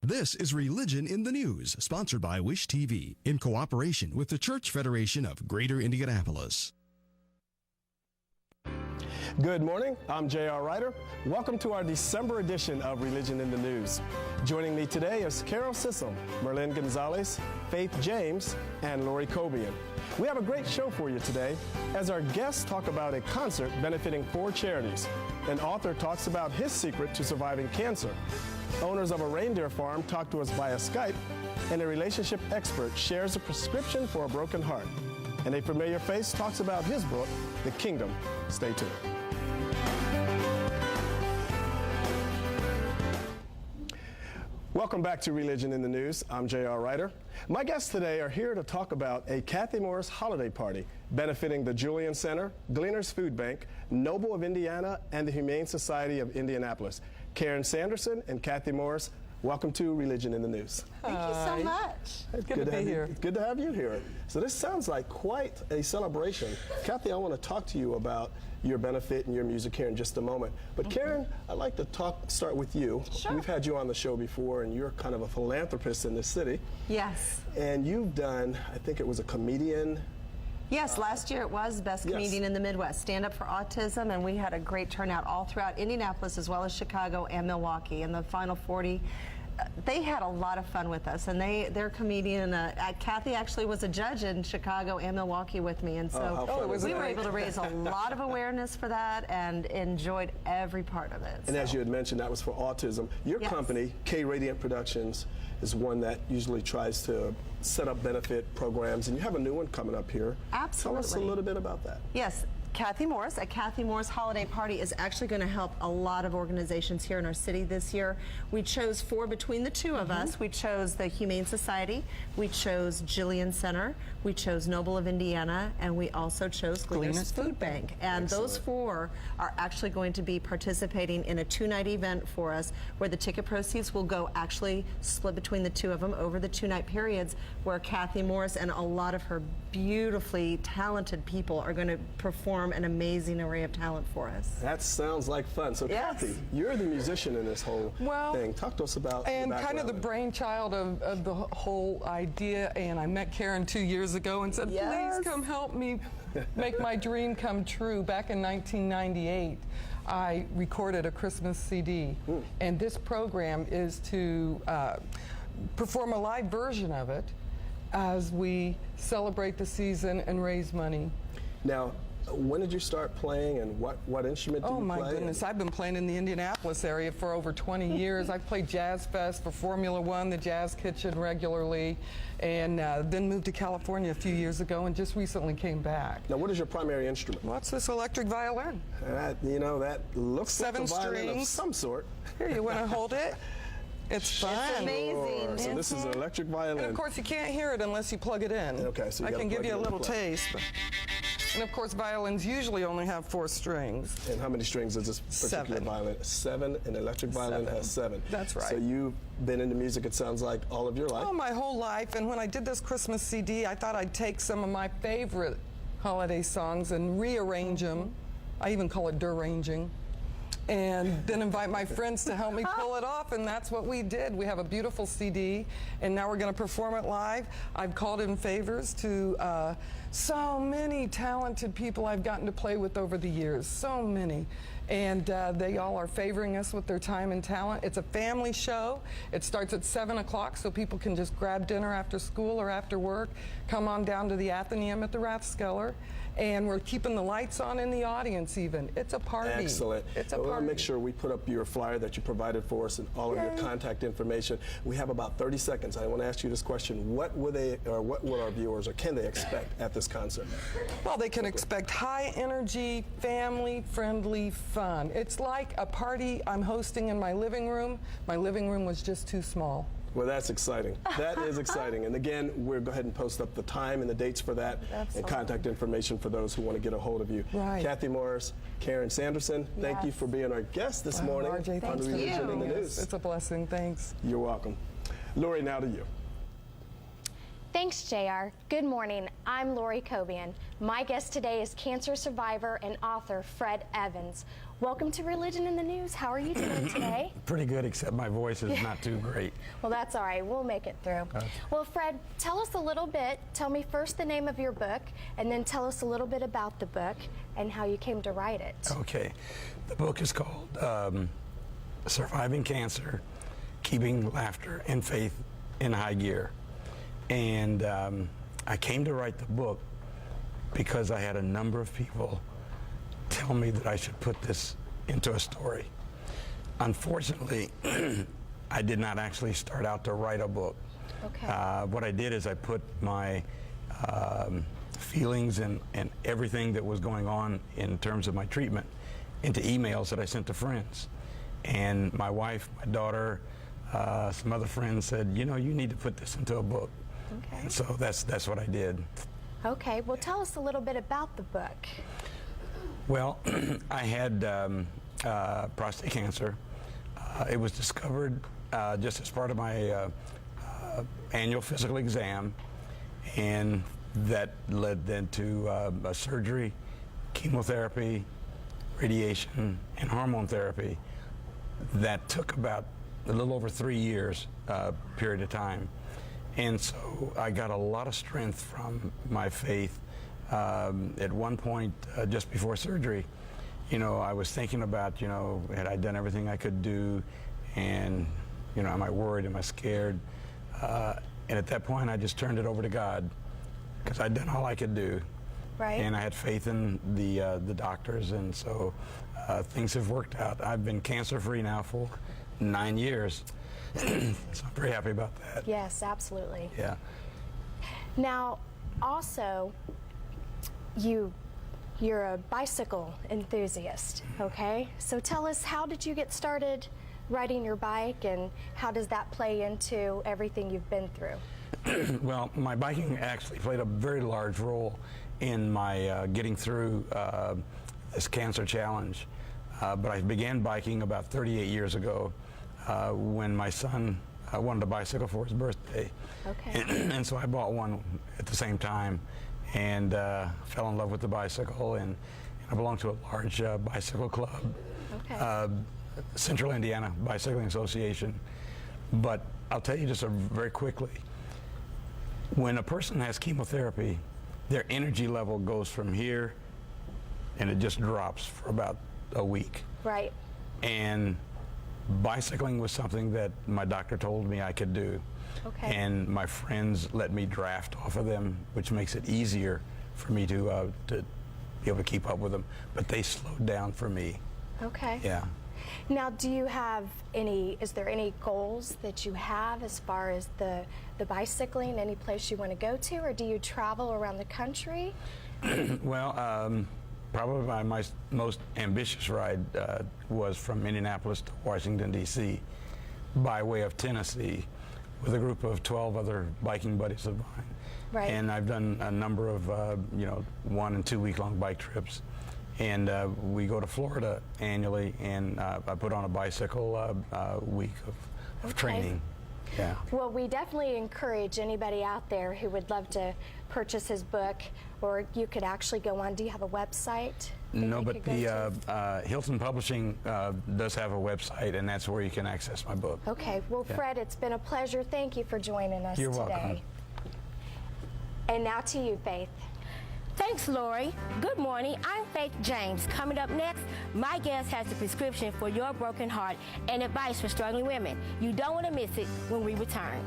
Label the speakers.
Speaker 1: This is Religion in the News, sponsored by Wish TV, in cooperation with the Church Federation of Greater Indianapolis.
Speaker 2: Good morning, I'm J.R. Ryder. Welcome to our December edition of Religion in the News. Joining me today is Carol Sissom, Merlin Gonzalez, Faith James, and Lori Cobian. We have a great show for you today as our guests talk about a concert benefiting 4 charities. An author talks about his secret to surviving cancer. Owners of a reindeer farm talk to us via Skype, and a relationship expert shares a prescription for a broken heart. And a familiar face talks about his book, The Kingdom. Stay tuned. Welcome back to Religion in the News. I'm J.R. Ryder. My guests today are here to talk about a Kathy Morris holiday party benefiting the Julian Center, Gleaners Food Bank, Noble of Indiana, and the Humane Society of Indianapolis. Karen Sanderson and Kathy Morris, welcome to Religion in the News.
Speaker 3: Thank you so much.
Speaker 4: It's good to be here.
Speaker 2: It's good to have you here. So this sounds like quite a celebration. Kathy, I want to talk to you about your benefit and your music here in just a moment. But Karen, I'd like to start with you.
Speaker 3: Sure.
Speaker 2: We've had you on the show before, and you're kind of a philanthropist in this city.
Speaker 3: Yes.
Speaker 2: And you've done, I think it was a comedian.
Speaker 3: Yes, last year it was Best Comedian in the Midwest, Stand Up for Autism, and we had a great turnout all throughout Indianapolis as well as Chicago and Milwaukee. And the final 40, they had a lot of fun with us, and their comedian, Kathy actually was a judge in Chicago and Milwaukee with me, and so we were able to raise a lot of awareness for that and enjoyed every part of it.
Speaker 2: And as you had mentioned, that was for autism. Your company, K Radiant Productions, is one that usually tries to set up benefit programs, and you have a new one coming up here.
Speaker 3: Absolutely.
Speaker 2: Tell us a little bit about that.
Speaker 3: Yes. Kathy Morris, a Kathy Morris holiday party is actually going to help a lot of organizations here in our city this year. We chose 4 between the 2 of us. We chose the Humane Society, we chose Julian Center, we chose Noble of Indiana, and we also chose Gleaners Food Bank. And those 4 are actually going to be participating in a 2-night event for us where the ticket proceeds will go actually split between the 2 of them over the 2-night periods, where Kathy Morris and a lot of her beautifully talented people are going to perform an amazing array of talent for us.
Speaker 2: That sounds like fun. So Kathy, you're the musician in this whole thing. Talk to us about
Speaker 4: and
Speaker 2: the
Speaker 4: kind of the brainchild of the whole idea. And I met Karen 2 years ago and said, please come help me make my dream come true. Back in 1998, I recorded a Christmas CD. And this program is to perform a live version of it as we celebrate the season and raise money.
Speaker 2: Now, when did you start playing, and what instrument did you play? Oh my
Speaker 4: goodness, I've been playing in the Indianapolis area for over 20 years. I've played Jazz Fest for Formula One, the Jazz Kitchen regularly, and then moved to California a few years ago and just recently came back.
Speaker 2: Now, what is your primary instrument?
Speaker 4: What's this electric violin?
Speaker 2: You know, that looks
Speaker 4: 7
Speaker 2: like a violin
Speaker 4: strings
Speaker 2: of some sort.
Speaker 4: Here, you want to hold it? It's fun.
Speaker 3: It's amazing.
Speaker 2: So this is an electric violin.
Speaker 4: And of course, you can't hear it unless you plug it in.
Speaker 2: Okay, so
Speaker 4: I can give you a little taste. And of course, violins usually only have 4 strings.
Speaker 2: And how many strings is this particular violin? 7. An electric violin has 7.
Speaker 4: That's right.
Speaker 2: So you've been into music, it sounds like, all of your life?
Speaker 4: Oh, my whole life. And when I did this Christmas CD, I thought I'd take some of my favorite holiday songs and rearrange them. I even call it deranging. And then invite my friends to help me pull it off, and that's what we did. We have a beautiful CD, and now we're going to perform it live. I've called in favors to so many talented people I've gotten to play with over the years, so many. And they all are favoring us with their time and talent. It's a family show. It starts at 7 o'clock, so people can just grab dinner after school or after work, come on down to the Athenaeum at the Rathskeller, and we're keeping the lights on in the audience even. It's a party.
Speaker 2: Excellent.
Speaker 4: It's a party.
Speaker 2: We'll make sure we put up your flyer that you provided for us and all of your contact information. We have about 30 seconds. I want to ask you this question. What would our viewers, or can they expect at this concert?
Speaker 4: Well, they can expect high energy, family-friendly fun. It's like a party I'm hosting in my living room. My living room was just too small.
Speaker 2: Well, that's exciting. That is exciting. And again, we'll go ahead and post up the time and the dates for that and contact information for those who want to get a hold of you.
Speaker 4: Right.
Speaker 2: Kathy Morris, Karen Sanderson, thank you for being our guest this morning
Speaker 4: RJ,
Speaker 2: on Religion in the News.
Speaker 4: It's a blessing. Thanks.
Speaker 2: You're welcome. Lori, now to you.
Speaker 5: Thanks, JR. Good morning. I'm Lori Cobian. My guest today is cancer survivor and author Fred Evans. Welcome to Religion in the News. How are you doing today?
Speaker 6: Pretty good, except my voice is not too great.
Speaker 5: Well, that's all right. We'll make it through. Well, Fred, tell us a little bit. Tell me first the name of your book, and then tell us a little bit about the book and how you came to write it.
Speaker 6: Okay. The book is called Surviving Cancer, Keeping Laughter and Faith in High Gear. And I came to write the book because I had a number of people tell me that I should put this into a story. Unfortunately, I did not actually start out to write a book.
Speaker 5: Okay.
Speaker 6: What I did is I put my feelings and everything that was going on in terms of my treatment into emails that I sent to friends. And my wife, my daughter, some other friends said, you know, you need to put this into a book.
Speaker 5: Okay.
Speaker 6: And so that's what I did.
Speaker 5: Okay. Well, tell us a little bit about the book.
Speaker 6: Well, I had prostate cancer. It was discovered just as part of my annual physical exam, and that led then to a surgery, chemotherapy, radiation, and hormone therapy that took about a little over 3 years period of time. And so I got a lot of strength from my faith. At one point, just before surgery, you know, I was thinking about, you know, had I done everything I could do? And, you know, am I worried? Am I scared? And at that point, I just turned it over to God because I'd done all I could do.
Speaker 5: Right.
Speaker 6: And I had faith in the doctors, and so things have worked out. I've been cancer-free now for 9 years. So I'm very happy about that.
Speaker 5: Yes, absolutely.
Speaker 6: Yeah.
Speaker 5: Now, also, you're a bicycle enthusiast, okay? So tell us, how did you get started riding your bike, and how does that play into everything you've been through?
Speaker 6: Well, my biking actually played a very large role in my getting through this cancer challenge. But I began biking about 38 years ago when my son wanted a bicycle for his birthday.
Speaker 5: Okay.
Speaker 6: And so I bought one at the same time and fell in love with the bicycle, and I belong to a large bicycle club,
Speaker 5: Okay.
Speaker 6: Central Indiana Bicycling Association. But I'll tell you just very quickly, when a person has chemotherapy, their energy level goes from here and it just drops for about a week.
Speaker 5: Right.
Speaker 6: And bicycling was something that my doctor told me I could do.
Speaker 5: Okay.
Speaker 6: And my friends let me draft off of them, which makes it easier for me to be able to keep up with them. But they slowed down for me.
Speaker 5: Okay.
Speaker 6: Yeah.
Speaker 5: Now, do you have is there any goals that you have as far as the bicycling, any place you want to go to, or do you travel around the country?
Speaker 6: Well, probably my most ambitious ride was from Indianapolis to Washington, D.C. by way of Tennessee with a group of 12 other biking buddies of mine.
Speaker 5: Right.
Speaker 6: And I've done a number of, 1 and 2 week long bike trips. And we go to Florida annually, and I put on a bicycle week of
Speaker 5: Okay.
Speaker 6: training. Yeah.
Speaker 5: Well, we definitely encourage anybody out there who would love to purchase his book, or you could actually go on. Do you have a website? that
Speaker 6: No,
Speaker 5: you
Speaker 6: but
Speaker 5: could go
Speaker 6: the
Speaker 5: to?
Speaker 6: Hilton Publishing does have a website, and that's where you can access my book.
Speaker 5: Okay. Well,
Speaker 6: Yeah.
Speaker 5: Fred, it's been a pleasure. Thank you for joining us
Speaker 6: You're
Speaker 5: today.
Speaker 6: welcome.
Speaker 5: And now to you, Faith.
Speaker 7: Thanks, Lori. Good morning. I'm Faith James. Coming up next, my guest has a prescription for your broken heart and advice for struggling women. You don't want to miss it when we return.